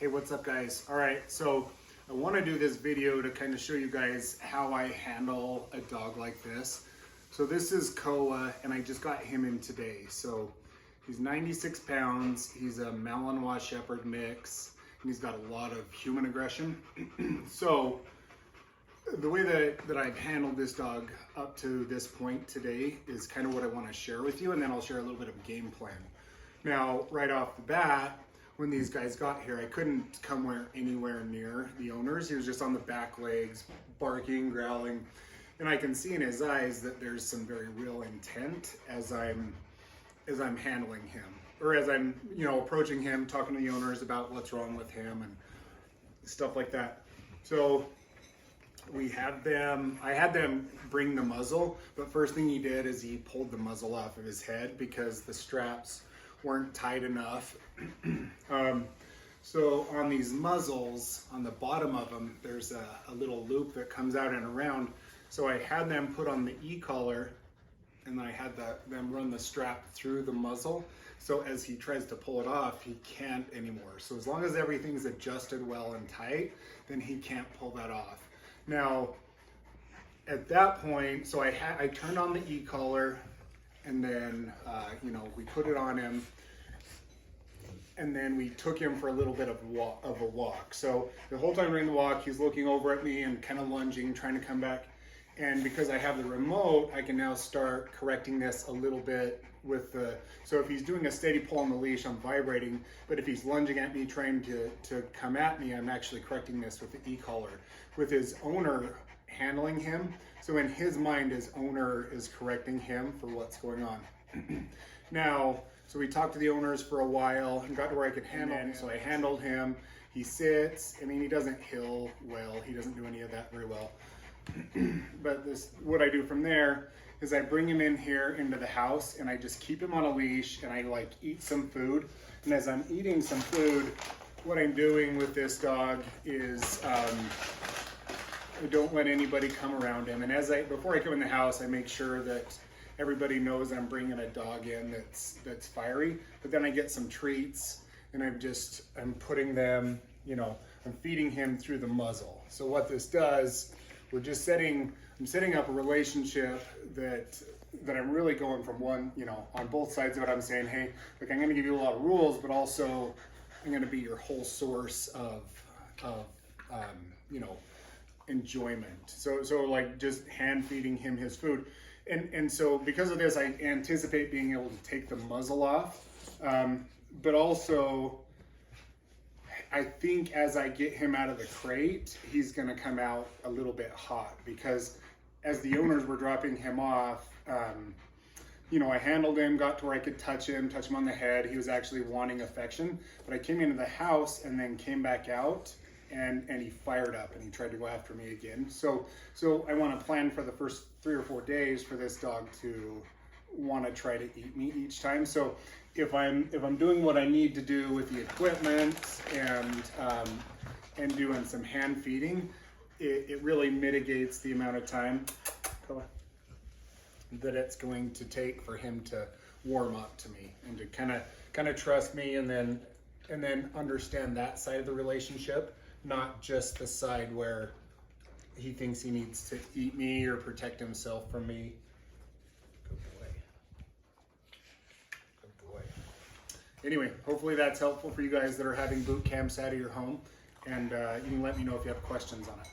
Hey, what's up guys? All right, so I want to do this video to kind of show you guys how I handle a dog like this. So this is Koa, and I just got him in today. So he's 96 pounds, he's a malinois shepherd mix, and he's got a lot of human aggression. So the way that I've handled this dog up to this point today is kind of what I want to share with you, and then I'll share a little bit of game plan. Now, right off the bat, when these guys got here, I couldn't come anywhere near the owners. He was just on the back legs, barking, growling, and I can see in his eyes that there's some very real intent as I'm handling him, or as I'm approaching him, talking to the owners about what's wrong with him and stuff like that. So I had them bring the muzzle, but first thing he did is he pulled the muzzle off of his head because the straps weren't tight enough. So on these muzzles, on the bottom of them, there's a little loop that comes out and around. So I had them put on the Ecollar, and I had them run the strap through the muzzle. So as he tries to pull it off, he can't anymore. So as long as everything's adjusted well and tight, then he can't pull that off. Now, at that point, so I turned on the Ecollar, and then we put it on him, and then we took him for a little bit of a walk. So the whole time during the walk, he's looking over at me and kind of lunging, trying to come back. And because I have the remote, I can now start correcting this a little bit with so if he's doing a steady pull on the leash, I'm vibrating, but if he's lunging at me, trying to come at me, I'm actually correcting this with the E-collar. With his owner handling him, so in his mind, his owner is correcting him for what's going on. Now, so we talked to the owners for a while and got to where I could handle him. So I handled him. He sits. I mean, he doesn't hill well. He doesn't do any of that very well. But what I do from there is I bring him in here into the house, and I just keep him on a leash, and I eat some food. And as I'm eating some food, what I'm doing with this dog is I don't let anybody come around him. And before I come in the house, I make sure that everybody knows I'm bringing a dog in that's fiery. But then I get some treats, and I'm putting them, I'm feeding him through the muzzle. So what this does, I'm setting up a relationship that I'm really going from one, on both sides of it. I'm saying, hey, look, I'm going to give you a lot of rules, but also I'm going to be your whole source of enjoyment. So like just hand feeding him his food. And so because of this, I anticipate being able to take the muzzle off. But also, I think as I get him out of the crate, he's gonna come out a little bit hot, because as the owners were dropping him off, I handled him, got to where I could touch him on the head. He was actually wanting affection, but I came into the house and then came back out, and he fired up and he tried to go after me again. So I want to plan for the first 3 or 4 days for this dog to want to try to eat me each time. So if I'm doing what I need to do with the equipment and doing some hand feeding, it really mitigates the amount of time that it's going to take for him to warm up to me and to kind of trust me, and then understand that side of the relationship, not just the side where he thinks he needs to eat me or protect himself from me. Good boy. Good boy. Anyway, hopefully that's helpful for you guys that are having boot camps out of your home, and you can let me know if you have questions on it.